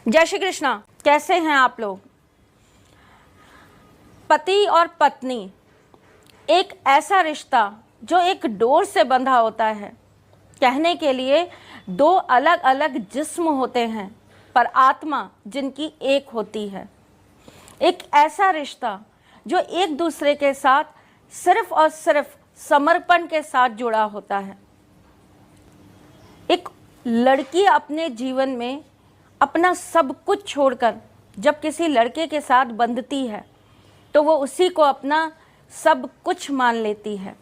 जय श्री कृष्णा। कैसे हैं आप लोग? पति और पत्नी एक ऐसा रिश्ता जो एक डोर से बंधा होता है। कहने के लिए दो अलग अलग जिस्म होते हैं पर आत्मा जिनकी एक होती है। एक ऐसा रिश्ता जो एक दूसरे के साथ सिर्फ और सिर्फ समर्पण के साथ जुड़ा होता है। एक लड़की अपने जीवन में अपना सब कुछ छोड़कर जब किसी लड़के के साथ बंधती है तो वो उसी को अपना सब कुछ मान लेती है।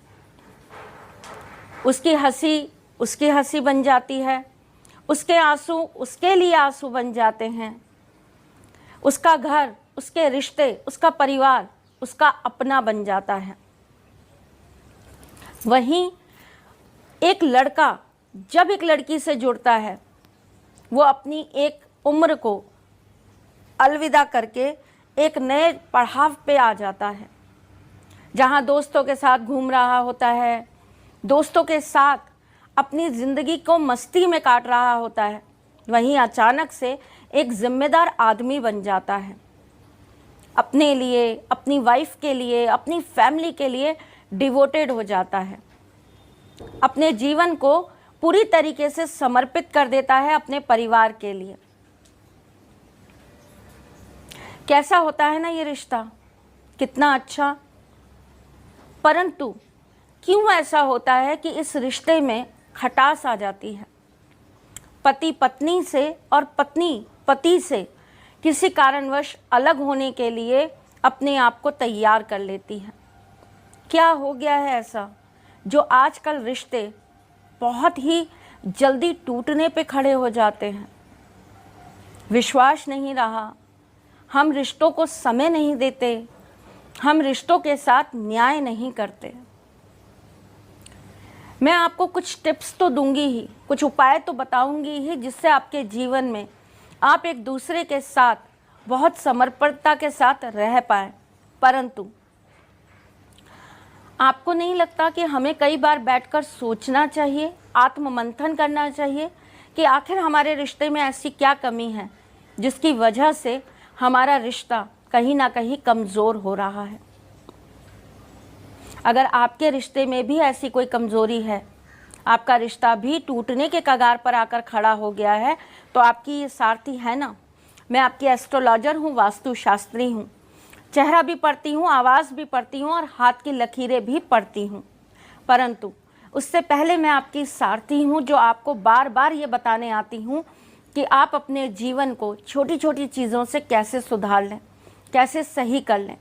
उसकी हंसी बन जाती है, उसके आंसू उसके लिए आंसू बन जाते हैं, उसका घर, उसके रिश्ते, उसका परिवार उसका अपना बन जाता है। वहीं एक लड़का जब एक लड़की से जुड़ता है वो अपनी एक उम्र को अलविदा करके एक नए पड़ाव पे आ जाता है, जहाँ दोस्तों के साथ घूम रहा होता है, दोस्तों के साथ अपनी ज़िंदगी को मस्ती में काट रहा होता है। वहीं अचानक से एक जिम्मेदार आदमी बन जाता है। अपने लिए, अपनी वाइफ के लिए, अपनी फैमिली के लिए डिवोटेड हो जाता है। अपने जीवन को पूरी तरीके से समर्पित कर देता है अपने परिवार के लिए। कैसा होता है ना ये रिश्ता, कितना अच्छा। परंतु क्यों ऐसा होता है कि इस रिश्ते में खटास आ जाती है? पति पत्नी से और पत्नी पति से किसी कारणवश अलग होने के लिए अपने आप को तैयार कर लेती है। क्या हो गया है ऐसा जो आजकल रिश्ते बहुत ही जल्दी टूटने पे खड़े हो जाते हैं? विश्वास नहीं रहा, हम रिश्तों को समय नहीं देते, हम रिश्तों के साथ न्याय नहीं करते। मैं आपको कुछ टिप्स तो दूंगी ही, कुछ उपाय तो बताऊंगी ही, जिससे आपके जीवन में आप एक दूसरे के साथ बहुत समर्पणता के साथ रह पाएं। परंतु आपको नहीं लगता कि हमें कई बार बैठकर सोचना चाहिए, आत्ममंथन करना चाहिए कि आखिर हमारे रिश्ते में ऐसी क्या कमी है जिसकी वजह से हमारा रिश्ता कहीं ना कहीं कमज़ोर हो रहा है? अगर आपके रिश्ते में भी ऐसी कोई कमज़ोरी है, आपका रिश्ता भी टूटने के कगार पर आकर खड़ा हो गया है, तो आपकी ये सारथी है ना। मैं आपकी एस्ट्रोलॉजर हूँ, वास्तुशास्त्री हूँ, चेहरा भी पढ़ती हूँ, आवाज़ भी पढ़ती हूँ और हाथ की लकीरें भी पढ़ती हूँ। परंतु उससे पहले मैं आपकी सारथी हूँ जो आपको बार बार ये बताने आती हूँ कि आप अपने जीवन को छोटी छोटी चीज़ों से कैसे सुधार लें, कैसे सही कर लें।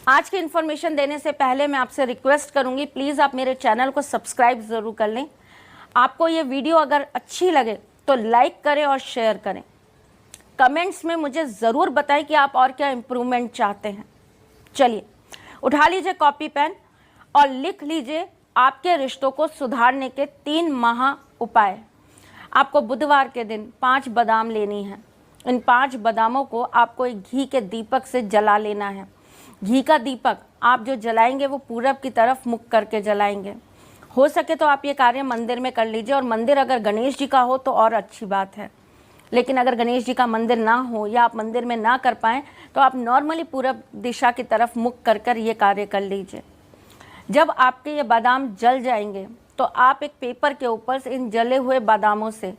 आज की इन्फॉर्मेशन देने से पहले मैं आपसे रिक्वेस्ट करूंगी, प्लीज़ आप मेरे चैनल को सब्सक्राइब ज़रूर कर लें। आपको ये वीडियो अगर अच्छी लगे तो लाइक करें और शेयर करें। कमेंट्स में मुझे ज़रूर बताएं कि आप और क्या इम्प्रूवमेंट चाहते हैं। चलिए उठा लीजिए कॉपी पेन और लिख लीजिए आपके रिश्तों को सुधारने के 3 महा उपाय। आपको बुधवार के दिन 5 बादाम लेनी है। इन 5 बादामों को आपको एक घी के दीपक से जला लेना है। घी का दीपक आप जो जलाएंगे वो पूरब की तरफ मुख करके जलाएंगे। हो सके तो आप ये कार्य मंदिर में कर लीजिए, और मंदिर अगर गणेश जी का हो तो और अच्छी बात है। लेकिन अगर गणेश जी का मंदिर ना हो या आप मंदिर में ना कर पाएँ तो आप नॉर्मली पूरब दिशा की तरफ मुख कर कर ये कार्य कर लीजिए। जब आपके ये बादाम जल जाएंगे तो आप एक पेपर के ऊपर से इन जले हुए बादामों से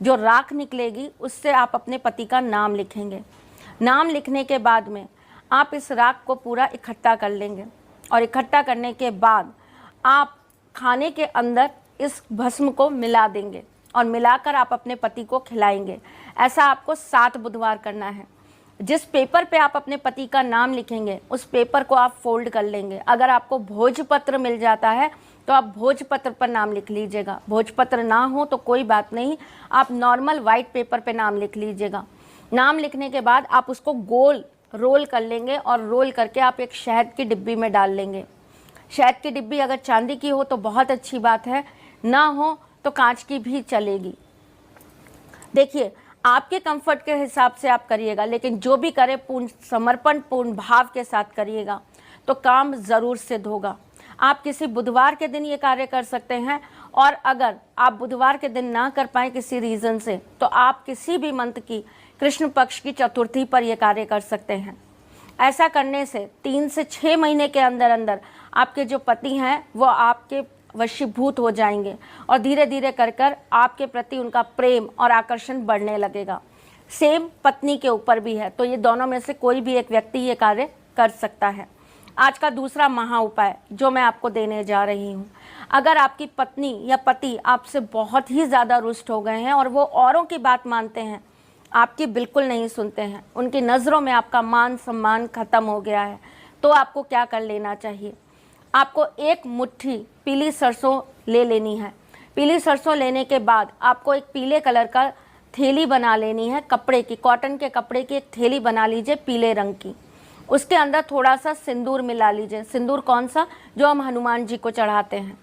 जो राख निकलेगी उससे आप अपने पति का नाम लिखेंगे। नाम लिखने के बाद में आप इस राख को पूरा इकट्ठा कर लेंगे, और इकट्ठा करने के बाद आप खाने के अंदर इस भस्म को मिला देंगे और मिलाकर आप अपने पति को खिलाएंगे। ऐसा आपको 7 बुधवार करना है। जिस पेपर पे आप अपने पति का नाम लिखेंगे उस पेपर को आप फोल्ड कर लेंगे। अगर आपको भोजपत्र मिल जाता है तो आप भोजपत्र पर नाम लिख लीजिएगा। भोजपत्र ना हो तो कोई बात नहीं, आप नॉर्मल वाइट पेपर पे नाम लिख लीजिएगा। नाम लिखने के बाद आप उसको गोल रोल कर लेंगे, और रोल करके आप एक शहद की डिब्बी में डाल लेंगे। शहद की डिब्बी अगर चांदी की हो तो बहुत अच्छी बात है, ना हो तो कांच की भी चलेगी। देखिए आपके कंफर्ट के हिसाब से आप करिएगा, लेकिन जो भी करे पूर्ण समर्पण, पूर्ण भाव के साथ करिएगा तो काम ज़रूर सिद्ध होगा। आप किसी बुधवार के दिन ये कार्य कर सकते हैं और अगर आप बुधवार के दिन ना कर पाए किसी रीज़न से, तो आप किसी भी मंथ की कृष्ण पक्ष की चतुर्थी पर यह कार्य कर सकते हैं। ऐसा करने से 3 से 6 महीने के अंदर अंदर आपके जो पति हैं वो आपके वशीभूत हो जाएंगे और धीरे धीरे कर कर आपके प्रति उनका प्रेम और आकर्षण बढ़ने लगेगा। सेम पत्नी के ऊपर भी है, तो ये दोनों में से कोई भी एक व्यक्ति ये कार्य कर सकता है। आज का दूसरा महा उपाय जो मैं आपको देने जा रही हूँ, अगर आपकी पत्नी या पति आपसे बहुत ही ज़्यादा रुष्ट हो गए हैं और वो औरों की बात मानते हैं, आपकी बिल्कुल नहीं सुनते हैं, उनकी नज़रों में आपका मान सम्मान खत्म हो गया है, तो आपको क्या कर लेना चाहिए? आपको एक मुट्ठी पीली सरसों ले लेनी है। पीली सरसों लेने के बाद आपको एक पीले कलर का थैली बना लेनी है, कपड़े की, कॉटन के कपड़े की एक थैली बना लीजिए पीले रंग की। उसके अंदर थोड़ा सा सिंदूर मिला लीजिए। सिंदूर कौन सा? जो हम हनुमान जी को चढ़ाते हैं।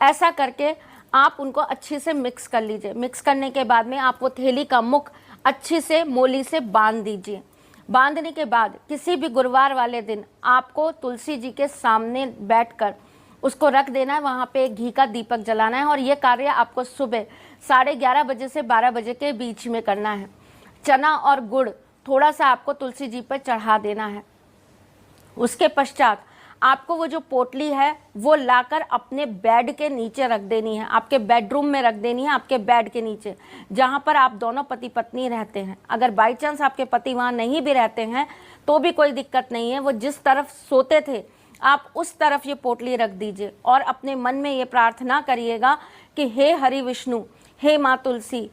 ऐसा करके आप उनको अच्छे से मिक्स कर लीजिए। मिक्स करने के बाद में आप वो थैली का मुख अच्छे से मोली से बांध दीजिए। बांधने के बाद किसी भी गुरुवार वाले दिन आपको तुलसी जी के सामने बैठकर उसको रख देना है, वहाँ पे एक घी का दीपक जलाना है और ये कार्य आपको सुबह 11:30 बजे से 12 बजे के बीच में करना है। चना और गुड़ थोड़ा सा आपको तुलसी जी पर चढ़ा देना है। उसके पश्चात आपको वो जो पोटली है वो लाकर अपने बेड के नीचे रख देनी है, आपके बेडरूम में रख देनी है, आपके बेड के नीचे, जहाँ पर आप दोनों पति पत्नी रहते हैं। अगर बाई चांस आपके पति वहाँ नहीं भी रहते हैं तो भी कोई दिक्कत नहीं है, वो जिस तरफ सोते थे आप उस तरफ ये पोटली रख दीजिए और अपने मन में ये प्रार्थना करिएगा कि हे हरि विष्णु, हे माँ तुलसी,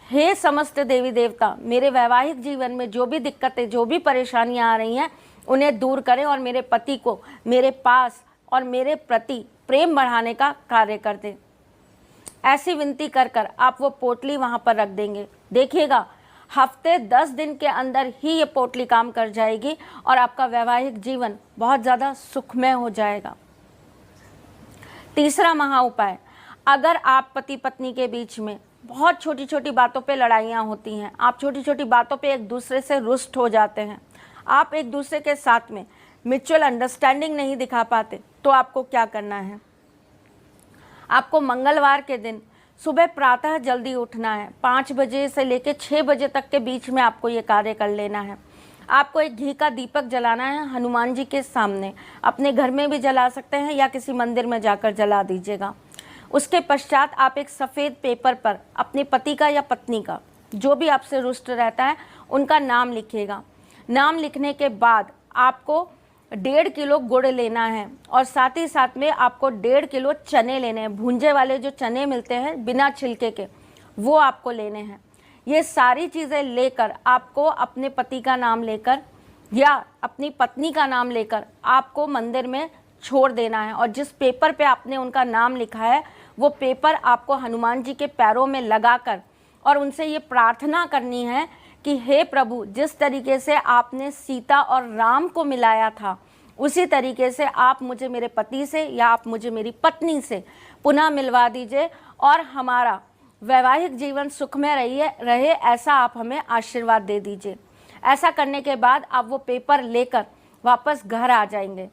हे समस्त देवी देवता, मेरे वैवाहिक जीवन में जो भी दिक्कतें, जो भी परेशानियां आ रही हैं उन्हें दूर करें और मेरे पति को मेरे पास और मेरे प्रति प्रेम बढ़ाने का कार्य कर दें। ऐसी विनती कर कर आप वो पोटली वहाँ पर रख देंगे। देखिएगा हफ्ते 10 दिन के अंदर ही ये पोटली काम कर जाएगी और आपका वैवाहिक जीवन बहुत ज़्यादा सुखमय हो जाएगा। तीसरा महा उपाय, अगर आप पति पत्नी के बीच में बहुत छोटी छोटी बातों पे लड़ाइयाँ होती हैं, आप छोटी छोटी बातों पे एक दूसरे से रुष्ट हो जाते हैं, आप एक दूसरे के साथ में म्यूचुअल अंडरस्टैंडिंग नहीं दिखा पाते, तो आपको क्या करना है? आपको मंगलवार के दिन सुबह प्रातः जल्दी उठना है। 5 बजे से लेकर 6 बजे तक के बीच में आपको ये कार्य कर लेना है। आपको एक घी का दीपक जलाना है हनुमान जी के सामने। अपने घर में भी जला सकते हैं या किसी मंदिर में जाकर जला दीजिएगा। उसके पश्चात आप एक सफ़ेद पेपर पर अपने पति का या पत्नी का, जो भी आपसे रुष्ट रहता है, उनका नाम लिखिएगा। नाम लिखने के बाद आपको 1.5 किलो गुड़ लेना है और साथ ही साथ में आपको 1.5 किलो चने लेने हैं। भूंजे वाले जो चने मिलते हैं बिना छिलके के, वो आपको लेने हैं। ये सारी चीज़ें लेकर आपको अपने पति का नाम लेकर या अपनी पत्नी का नाम लेकर आपको मंदिर में छोड़ देना है और जिस पेपर पे आपने उनका नाम लिखा है वो पेपर आपको हनुमान जी के पैरों में लगाकर और उनसे ये प्रार्थना करनी है कि हे प्रभु, जिस तरीके से आपने सीता और राम को मिलाया था उसी तरीके से आप मुझे मेरे पति से या आप मुझे मेरी पत्नी से पुनः मिलवा दीजिए और हमारा वैवाहिक जीवन सुखमय रहे, ऐसा आप हमें आशीर्वाद दे दीजिए। ऐसा करने के बाद आप वो पेपर लेकर वापस घर आ जाएंगे।